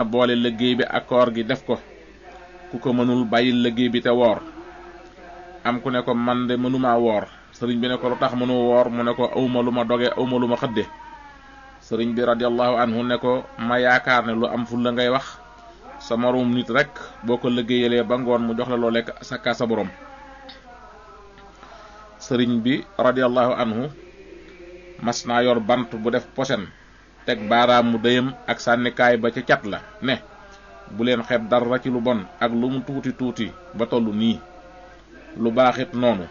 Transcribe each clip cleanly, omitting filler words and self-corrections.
boole liggéey bi ak koor gi def ko ku ko mënul bàyyil liggéey bi te woor. am ku ne ko man de mënuma woor. sëriñ bi ne ko lu tax mënu woor mu ne ko awma lu ma doge awma lu ma xëdde. sëriñ bi radiyallahu anhu ne ko ma yaakaar ne lu am ful la ngay wax sa morom nit rek boo ko liggéeyalee ba ngoon mu jox la loo lekk sakka sa borom. sëriñ bi radiyallahu anhu mas naa yor bant bu def posen teg baaraam mu dëyam ak sànnikaay ba ca cat la ne bu leen xeeb dara ci lu bon ak lu mu tuuti tuuti ba tollu nii lu baaxit noonu.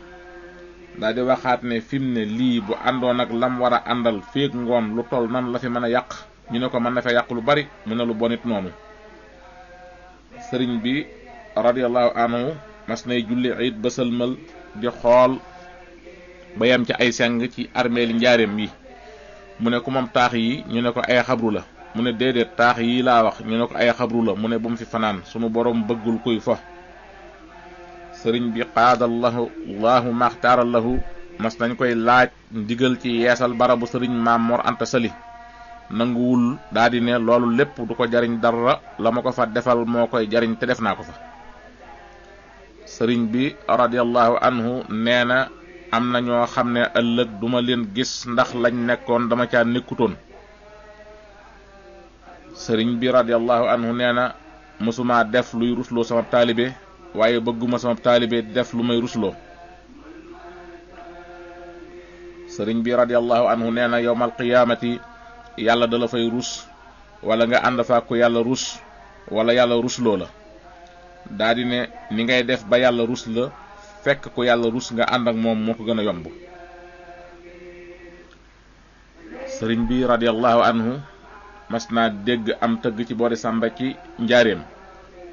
daal di waxaat ne fim ne lii bu àndoon ak lam war a àndal féeg ngoon lu toll nan la fi mën a yàq ñu ne ko mën na fa yàq lu bari mu ne lu bonit noonu. sëriñ bi radiyallahu anhu mas nay julli iid ba sëlmal di xool ba yem ci ay seng ci armeeli njaareem yi mu ne ku moom taax yi ñu ne ko ay xabru la mu ne déedéet taax yi laa wax ñu ne ko ay xabru la mu ne bu mu fi fanaan sunu borom bëggul kuy fo. sëriñ bi qaadallahu maxtaarallahu mas nañ koy laaj ndigal ci yeesal barabu sëriñ Maam Mor Anta Sali nanguwul daldi ne loolu lépp du ko jariñ dara la ma ko fa defal moo koy jariñ te def naa ko fa. sëriñ bi radiyallahu anhu nee na am na ñoo xam ne ëllëg duma leen gis ndax lañ nekkoon dama caa nekkutoon. sëriñ bi radiyallahu anhu nee na mësuma def luy rusloo sama taalibe waaye bëgguma sama taalibe def lu may rusloo. sëriñ bi radiyallahu anhu nee na yawmal qiyaamati yàlla dala fay rus wala nga ànd fa ko yàlla rus wala yàlla rusloo la. daldi ne ni ngay def ba yàlla rus la fekk ko yàlla rus nga ànd ak moom moo ko gën a yomb. sëriñ bi radiyallahu anhu mas naa dégg am tëgg ci boori Sàmba ci njaareem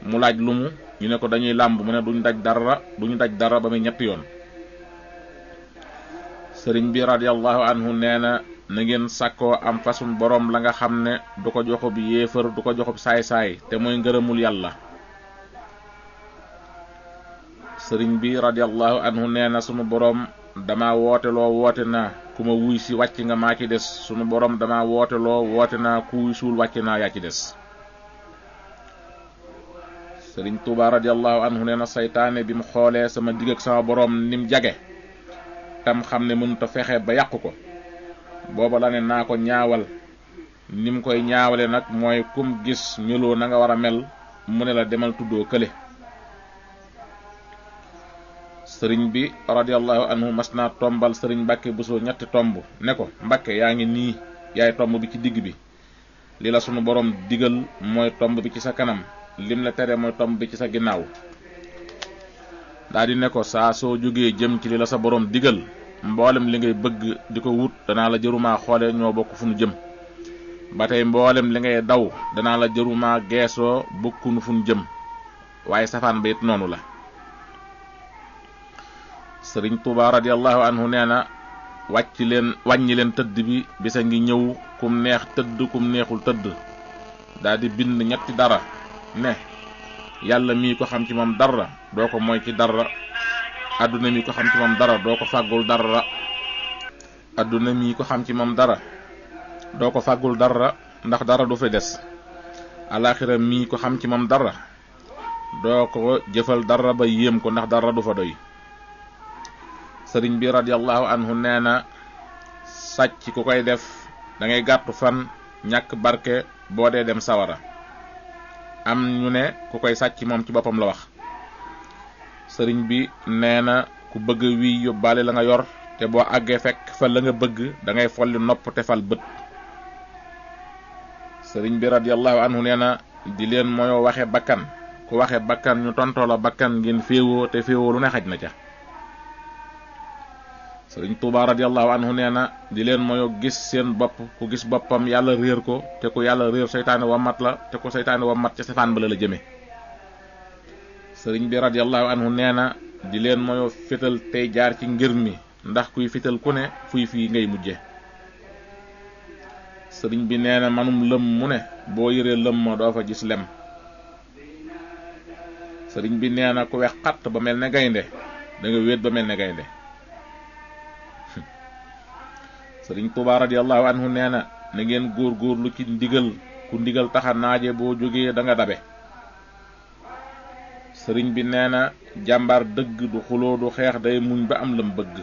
mu laaj lu mu ñu ne ko dañuy làmb mu ne duñu daj dara ba muy ñetti yoon. sëriñ bi radiyallahu anhu nee na na ngeen sàkkoo am fasum boroom la nga xam ne du ko joxub yéefar du ko joxub saay-saay te mooy ngërëmul yàlla. sëriñ bi radiyallahu anhu nee na sunu boroom dama woote naa ku ma wuy si wàcc nga maa ci des sunu boroom dama woote naa ku wuy suul wàcc naa yaa ci des. sëriñ Tuuba radiyallahu anhu nee na saytaane bi mu xoolee sama digg ak sama boroom nim jage tam xam ne mënut a fexe ba yàqu ko booba la ne naa ko ñaawal nim koy ñaawale nag mooy kum gis meloo na nga war a mel mu ne la demal tuddoo kële. sëriñ bi radiyallahu anhu mas naa tombal sëriñ Mbàkke Buso ñetti tomb ne ko Mbàkke yaa ngi nii yaay tomb bi ci digg bi li la sunu boroom digal mooy tomb bi ci sa kanam lim la tere mooy tomb bi ci sa ginnaaw. daldi ne ko saa soo jógee jëm ci li la sa boroom digal mboolem li ngay bëgg di ko wut danaa la jërumaa xoole ñoo bokk fu nu jëm ba tey mboolem li ngay daw danaa la jërumaa geesoo bokkunu fu nu jëm waaye safaan ba it noonu la. sëriñ Tuuba radiyallahu anhu nee na wàññi leen tëdd bi bisa ngi ñëw kum neex tëdd kum neexul tëdd. daldi bind ñetti dara ne yàlla mii ko xam ci moom dara doo ko moy ci dara adduna mii ko xam ci moom dara doo ko fàggul dara adduna mii ko xam ci moom dara doo ko fàggul dara ndax dara du fi des alaxira mii ko xam ci moom dara doo ko jëfal dara ba yéem ko ndax dara du fa doy. sëriñ bi radiyallahu anhu nee na sàcc ku koy def da ngay gàttu fan ñàkk barke boo dee dem sawara. am ñu ne ku koy sàcc moom ci boppam la wax. sëriñ bi nee na ku bëgg wi yóbbaale la nga yor te boo àggee fekk fa la nga bëgg da ngay folli nopp te fal bët. sëriñ bi radiyallahu anhu nee na di leen mooy waxe bakkan ku waxe bakkan ñu tontoo la bakkan ngeen féewoo te féewoo lu ne xaj na ca. sëriñ Tuuba radiyallahu anhu nee na di leen mooy gis seen bopp ku gis boppam yàlla réer ko te ku yàlla réer seytaane wammat la te ku seytaane wammat ca safaan ba la jëme. sëriñ bi radiyallahu anhu nee na di leen mooy fital tey jaar ci ngir mi ndax kuy fital ku ne fuy fii ngay mujje. sëriñ bi nee na manum lëm mu ne boo yëree lëm ma doo fa gis lem. sëriñ bi nee na ku wex xatt ba mel ne gaynde da nga wéet ba mel ne gaynde. sëriñ Tuuba radiyallahu anhu nee na ngeen góorgóorlu ci ndigal ku ndigal taxa naaje boo jógee da nga dabe. sëriñ bi nee na jàmbaar dëgg du xuloo du xeex, day muñ ba am lam bëgg.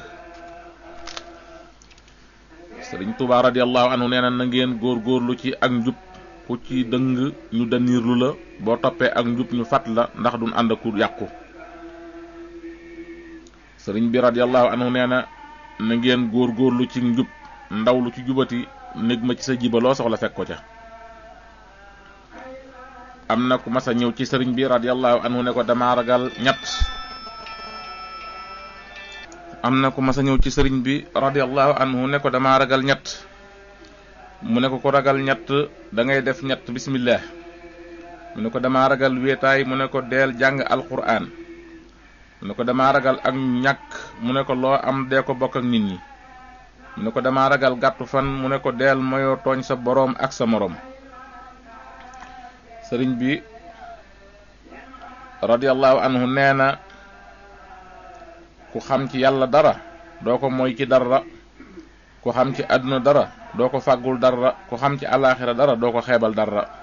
sëriñ Tuubaa radiyallahu anhu nee na na ngeen góorgóorlu ci ak njub, ku ci dëng ñu daniirlu la, boo toppee ak njub ñu fat la, ndax duñ ànd ku yàqu. sëriñ bi radiyallahu anhu nee na na ngeen góorgóorlu ci njub, ndaw lu ci jubati nég ma ci sa jiba loo soxla fekk ko ca. am na ku mas a ñëw ci sëriñ bi radiyallahu anhu ne ko dama ragal ñett. am na ku mas a ñëw ci sëriñ bi radiyallahu anhu ne ko dama ragal ñett. mu ne ko ragal ñett da ngay def ñett bismillah. mu ne ko dama ragal wéetaay, mu ne ko deel jàng alquran. mu ne ko dama ragal ak ñàkk, mu ne ko loo am dee ko bokk ak nit ñi. mu ne ko dama ragal gàttu fan, mu ne ko deel moyoo tooñ sa boroom ak sa moroom. sëriñ bi radiyallahu anhu nee na ku xam ci yàlla dara doo ko moy ci dara, ku xam ci àdduna dara doo ko fàggul dara, ku xam ci alaaxira dara doo ko xeebal dara.